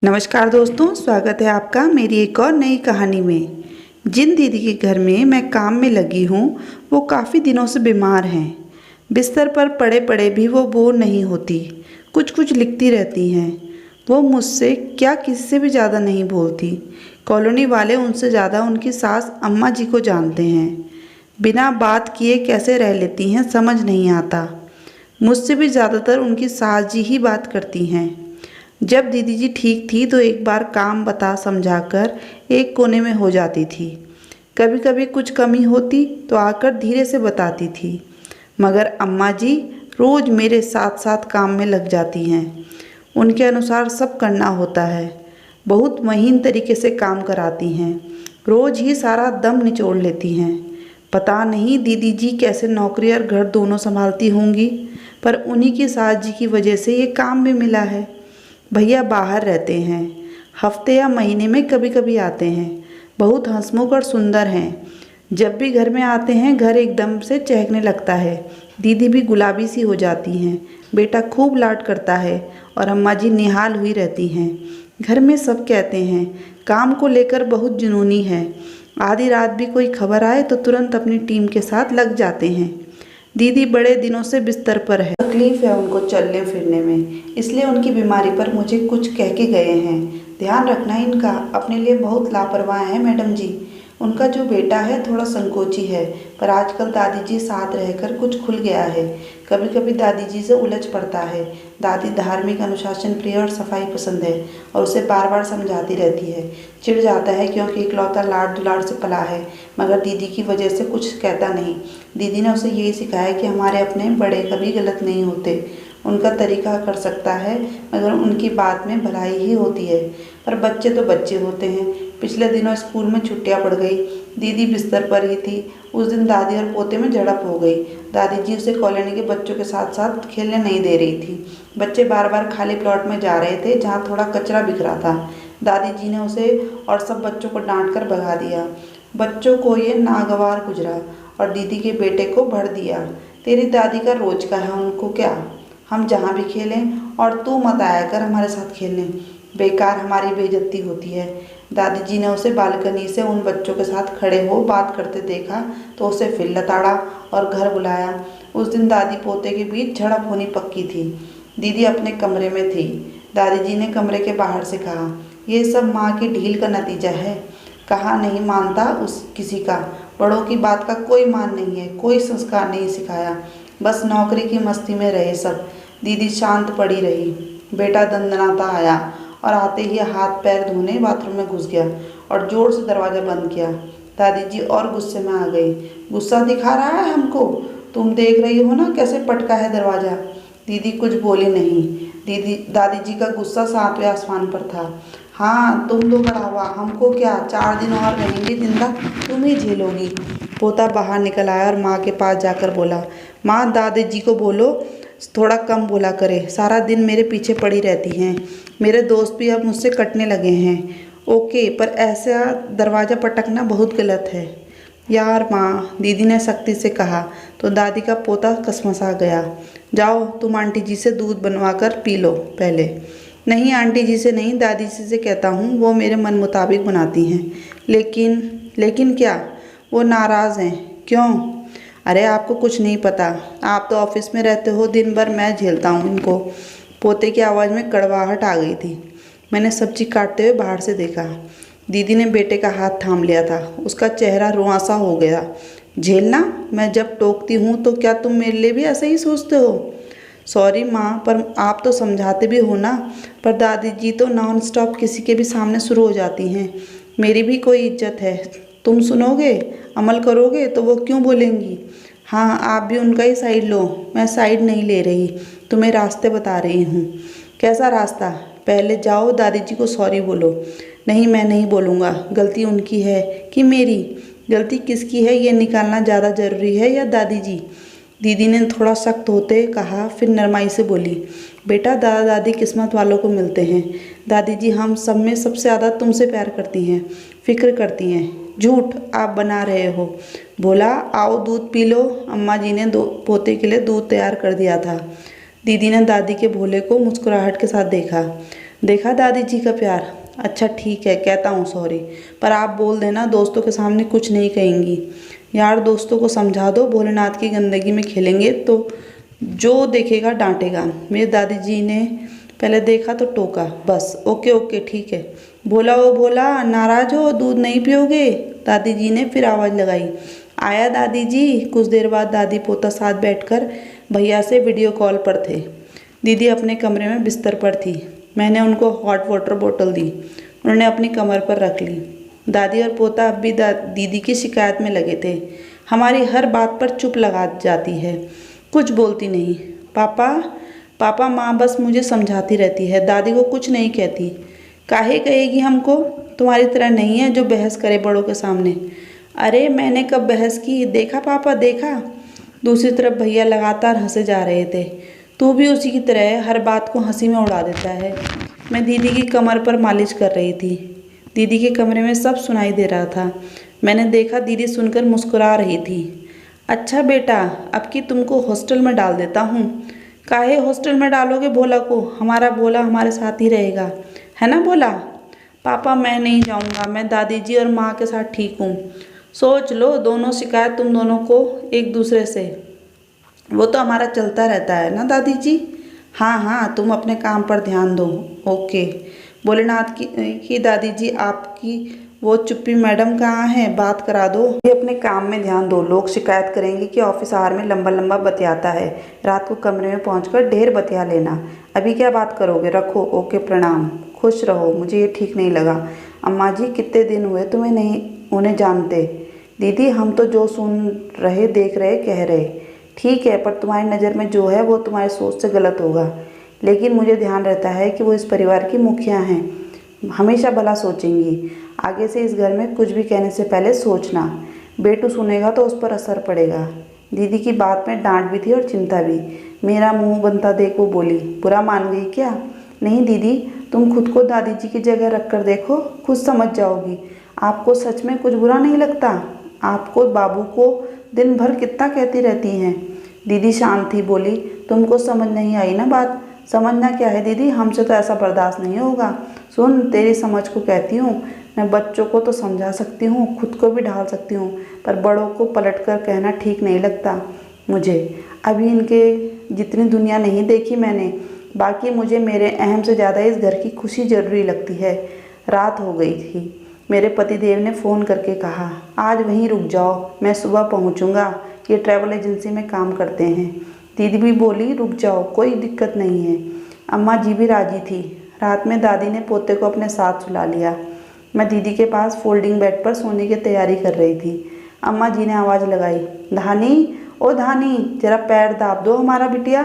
नमस्कार दोस्तों, स्वागत है आपका मेरी एक और नई कहानी में। जिन दीदी के घर में मैं काम में लगी हूँ वो काफ़ी दिनों से बीमार हैं। बिस्तर पर पड़े पड़े भी वो बोर नहीं होती, कुछ कुछ लिखती रहती हैं। वो मुझसे क्या किसी से भी ज़्यादा नहीं बोलती। कॉलोनी वाले उनसे ज़्यादा उनकी सास अम्मा जी को जानते हैं। बिना बात किए कैसे रह लेती हैं समझ नहीं आता। मुझसे भी ज़्यादातर उनकी सास जी ही बात करती हैं। जब दीदी जी ठीक थी तो एक बार काम बता समझाकर एक कोने में हो जाती थी। कभी कभी कुछ कमी होती तो आकर धीरे से बताती थी, मगर अम्मा जी रोज़ मेरे साथ साथ काम में लग जाती हैं। उनके अनुसार सब करना होता है। बहुत महीन तरीके से काम कराती हैं, रोज़ ही सारा दम निचोड़ लेती हैं। पता नहीं दीदी जी कैसे नौकरी और घर दोनों संभालती होंगी, पर उन्हीं की सास जी की वजह से ये काम भी मिला है। भैया बाहर रहते हैं, हफ्ते या महीने में कभी कभी आते हैं। बहुत हंसमुख और सुंदर हैं। जब भी घर में आते हैं घर एकदम से चहकने लगता है। दीदी भी गुलाबी सी हो जाती हैं। बेटा खूब लाड करता है और अम्मा जी निहाल हुई रहती हैं। घर में सब कहते हैं काम को लेकर बहुत जुनूनी है। आधी रात भी कोई खबर आए तो तुरंत अपनी टीम के साथ लग जाते हैं। दीदी बड़े दिनों से बिस्तर पर है, तकलीफ है उनको चलने फिरने में, इसलिए उनकी बीमारी पर मुझे कुछ कह के गए हैं। ध्यान रखना इनका, अपने लिए बहुत लापरवाह है मैडम जी। उनका जो बेटा है थोड़ा संकोची है, पर आजकल दादी जी साथ रहकर कुछ खुल गया है। कभी कभी दादी जी से उलझ पड़ता है। दादी धार्मिक, अनुशासन प्रिय और सफाई पसंद है और उसे बार बार समझाती रहती है। चिढ़ जाता है क्योंकि इकलौता लाड दुलार से पला है, मगर दीदी की वजह से कुछ कहता नहीं। दीदी ने उसे यही सिखाया कि हमारे अपने बड़े कभी गलत नहीं होते। उनका तरीका कर सकता है मगर उनकी बात में भलाई ही होती है। पर बच्चे तो बच्चे होते हैं। पिछले दिनों स्कूल में छुट्टियां पड़ गई। दीदी बिस्तर पर ही थी। उस दिन दादी और पोते में झड़प हो गई। दादी जी उसे कॉलोनी के बच्चों के साथ साथ खेलने नहीं दे रही थी। बच्चे बार बार खाली प्लॉट में जा रहे थे जहाँ थोड़ा कचरा बिखरा था। दादी जी ने उसे और सब बच्चों को डांट कर भगा दिया। बच्चों को ये नागवार गुजरा और दीदी के बेटे को भर दिया। तेरी दादी का रोज का है, उनको क्या, हम जहाँ भी खेलें और तू मत आया कर हमारे साथ खेलने, बेकार हमारी बेइज्जती होती है। दादी जी ने उसे बालकनी से उन बच्चों के साथ खड़े हो बात करते देखा तो उसे फिर लताड़ा और घर बुलाया। उस दिन दादी पोते के बीच झड़प होनी पक्की थी। दीदी अपने कमरे में थी। दादी जी ने कमरे के बाहर से कहा, ये सब माँ की ढील का नतीजा है। कहा नहीं मानता उस किसी का। बड़ों की बात का कोई मान नहीं है, कोई संस्कार नहीं सिखाया, बस नौकरी की मस्ती में रहे सब। दीदी शांत पड़ी रही। बेटा दंदनाता आया और आते ही हाथ पैर धोने बाथरूम में घुस गया और जोर से दरवाज़ा बंद किया। दादी जी और गुस्से में आ गई। गुस्सा दिखा रहा है हमको, तुम देख रही हो ना कैसे पटका है दरवाज़ा। दीदी कुछ बोली नहीं। दादी जी का गुस्सा सातवें आसमान पर था। हाँ तुम तो बड़ा हुआ, हमको क्या, 4 दिन और रहेंगे जिंदा, तुम ही झेलोगी। पोता बाहर निकल आया और माँ के पास जाकर बोला, माँ दादी जी को बोलो थोड़ा कम बोला करे, सारा दिन मेरे पीछे पड़ी रहती हैं। मेरे दोस्त भी अब मुझसे कटने लगे हैं। ओके, पर ऐसा दरवाज़ा पटकना बहुत गलत है। यार माँ, दीदी ने सख्ती से कहा तो दादी का पोता कसमसा गया। जाओ तुम आंटी जी से दूध बनवा कर पी लो पहले। नहीं आंटी जी से नहीं, दादी जी से कहता हूँ, वो मेरे मन मुताबिक बनाती हैं। लेकिन क्या? वो नाराज़ हैं। क्यों? अरे आपको कुछ नहीं पता, आप तो ऑफिस में रहते हो, दिन भर मैं झेलता हूँ इनको। पोते की आवाज़ में कड़वाहट आ गई थी। मैंने सब्जी काटते हुए बाहर से देखा। दीदी ने बेटे का हाथ थाम लिया था। उसका चेहरा रुआंसा हो गया। झेलना? मैं जब टोकती हूँ तो क्या तुम मेरे लिए भी ऐसा ही सोचते हो? सॉरी माँ, पर आप तो समझाते भी हो ना। पर दादी जी तो नॉन स्टॉप किसी के भी सामने शुरू हो जाती हैं। मेरी भी कोई इज्जत है। तुम सुनोगे, अमल करोगे तो वो क्यों बोलेंगी? हाँ आप भी उनका ही साइड लो। मैं साइड नहीं ले रही, तुम्हें रास्ते बता रही हूँ। कैसा रास्ता? पहले जाओ दादी जी को सॉरी बोलो। नहीं मैं नहीं बोलूँगा। गलती उनकी है कि मेरी? गलती किसकी है ये निकालना ज़्यादा ज़रूरी है या दादी जी? दीदी ने थोड़ा सख्त होते कहा, फिर नरमाई से बोली, बेटा दादा दादी किस्मत वालों को मिलते हैं। दादी जी हम सब में सबसे ज़्यादा तुमसे प्यार करती हैं, फिक्र करती हैं। झूठ आप बना रहे हो। बोला आओ दूध पी लो। अम्मा जी ने पोते के लिए दूध तैयार कर दिया था। दीदी ने दादी के भोले को मुस्कुराहट के साथ देखा। देखा दादी जी का प्यार। अच्छा ठीक है, कहता हूँ सॉरी, पर आप बोल देना दोस्तों के सामने कुछ नहीं कहेंगी। यार दोस्तों को समझा दो, भोलेनाथ की गंदगी में खेलेंगे तो जो देखेगा डांटेगा। मेरी दादी जी ने पहले देखा तो टोका, बस ओके ओके ठीक है। भोला ओ भोला, नाराज हो, दूध नहीं पियोगे? दादी जी ने फिर आवाज़ लगाई। आया दादी जी। कुछ देर बाद दादी पोता साथ बैठकर भैया से वीडियो कॉल पर थे। दीदी अपने कमरे में बिस्तर पर थी। मैंने उनको हॉट वाटर बोतल दी, उन्होंने अपनी कमर पर रख ली। दादी और पोता अब भी दीदी की शिकायत में लगे थे। हमारी हर बात पर चुप लगा जाती है, कुछ बोलती नहीं। पापा पापा, माँ बस मुझे समझाती रहती है, दादी को कुछ नहीं कहती। काहे कहेगी हमको? तुम्हारी तरह नहीं है जो बहस करे बड़ों के सामने। अरे मैंने कब बहस की? देखा पापा, देखा। दूसरी तरफ भैया लगातार हंसे जा रहे थे। तू भी उसी की तरह है, हर बात को हंसी में उड़ा देता है। मैं दीदी की कमर पर मालिश कर रही थी। दीदी के कमरे में सब सुनाई दे रहा था। मैंने देखा दीदी सुनकर मुस्कुरा रही थी। अच्छा बेटा, अब की तुमको हॉस्टल में डाल देता हूँ। काहे हॉस्टल में डालोगे भोला को? हमारा भोला हमारे साथ ही रहेगा, है ना भोला? पापा मैं नहीं जाऊँगा, मैं दादी जी और माँ के साथ ठीक हूँ। सोच लो, दोनों शिकायत तुम दोनों को एक दूसरे से। वो तो हमारा चलता रहता है ना दादी जी। हाँ हाँ, तुम अपने काम पर ध्यान दो। ओके। भोलेनाथ की दादी जी, आपकी वो चुप्पी मैडम कहाँ है? बात करा दो। ये अपने काम में ध्यान दो। लोग शिकायत करेंगे कि ऑफिस आवर में लंबा लंबा बतियाता है। रात को कमरे में पहुंचकर ढेर बतिया लेना। अभी क्या बात करोगे? रखो। ओके प्रणाम। खुश रहो। मुझे ये ठीक नहीं लगा। अम्मा जी, कितने दिन हुए तुम्हें नहीं उन्हें जानते? दीदी हम तो जो सुन रहे, देख रहे, कह रहे। ठीक है, पर तुम्हारी नज़र में जो है वो तुम्हारी सोच से गलत होगा। लेकिन मुझे ध्यान रहता है कि वो इस परिवार की मुखिया हैं, हमेशा भला सोचेंगी। आगे से इस घर में कुछ भी कहने से पहले सोचना। बेटू सुनेगा तो उस पर असर पड़ेगा। दीदी की बात में डांट भी थी और चिंता भी। मेरा मुंह बनता देख वो बोली। बुरा मान गई क्या? नहीं दीदी, तुम खुद को दादी जी की जगह रख कर देखो, खुद समझ जाओगी। आपको सच में कुछ बुरा नहीं लगता? आपको बाबू को दिन भर कितना कहती रहती हैं। दीदी शांत थी, बोली तुमको समझ नहीं आई ना बात? समझना क्या है दीदी, हमसे तो ऐसा बर्दाश्त नहीं होगा। सुन, तेरी समझ को कहती हूँ। मैं बच्चों को तो समझा सकती हूँ, खुद को भी ढाल सकती हूँ, पर बड़ों को पलट कर कहना ठीक नहीं लगता मुझे। अभी इनके जितनी दुनिया नहीं देखी मैंने, बाकी मुझे मेरे अहम से ज़्यादा इस घर की खुशी ज़रूरी लगती है। रात हो गई थी। मेरे पतिदेव ने फ़ोन करके कहा, आज वहीं रुक जाओ, मैं सुबह पहुँचूँगा। ये ट्रैवल एजेंसी में काम करते हैं। दीदी भी बोली, रुक जाओ, कोई दिक्कत नहीं है। अम्मा जी भी राजी थी। रात में दादी ने पोते को अपने साथ सुला लिया। मैं दीदी के पास फोल्डिंग बेड पर सोने की तैयारी कर रही थी। अम्मा जी ने आवाज़ लगाई, धानी, ओ धानी, जरा पैर दाब दो हमारा बिटिया।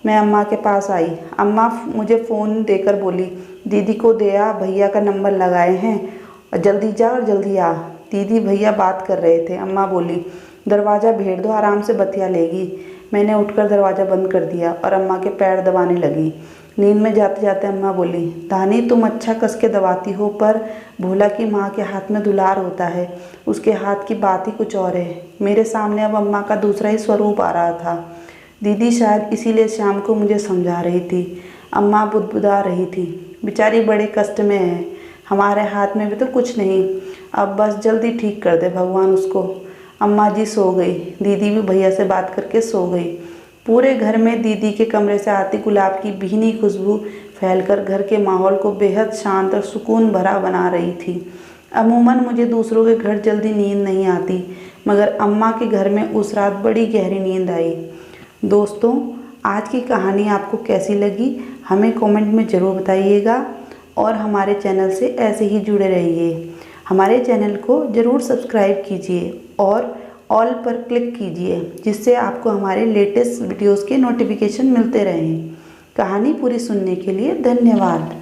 मैं अम्मा के पास आई। अम्मा मुझे फ़ोन देकर बोली, दीदी को दे आ, भैया का नंबर लगाए हैं, और जल्दी जा और जल्दी आ। दीदी भैया बात कर रहे थे। अम्मा बोली, दरवाज़ा भेड़ दो, आराम से बतिया लेगी। मैंने उठकर दरवाज़ा बंद कर दिया और अम्मा के पैर दबाने लगी। नींद में जाते जाते अम्मा बोली, धानी तुम अच्छा कस के दबाती हो, पर भोला की माँ के हाथ में दुलार होता है, उसके हाथ की बात ही कुछ और है। मेरे सामने अब अम्मा का दूसरा ही स्वरूप आ रहा था। दीदी शायद इसीलिए शाम को मुझे समझा रही थी। अम्मा बुदबुदा रही थी, बेचारी बड़े कष्ट में है, हमारे हाथ में भी तो कुछ नहीं, अब बस जल्दी ठीक कर दे भगवान उसको। अम्मा जी सो गई। दीदी भी भैया से बात करके सो गई। पूरे घर में दीदी के कमरे से आती गुलाब की भीनी खुशबू फैलकर घर के माहौल को बेहद शांत और सुकून भरा बना रही थी। अमूमन मुझे दूसरों के घर जल्दी नींद नहीं आती, मगर अम्मा के घर में उस रात बड़ी गहरी नींद आई। दोस्तों, आज की कहानी आपको कैसी लगी हमें कमेंट में ज़रूर बताइएगा, और हमारे चैनल से ऐसे ही जुड़े रहिए। हमारे चैनल को ज़रूर सब्सक्राइब कीजिए और ऑल पर क्लिक कीजिए, जिससे आपको हमारे लेटेस्ट वीडियोस के नोटिफिकेशन मिलते रहें। कहानी पूरी सुनने के लिए धन्यवाद।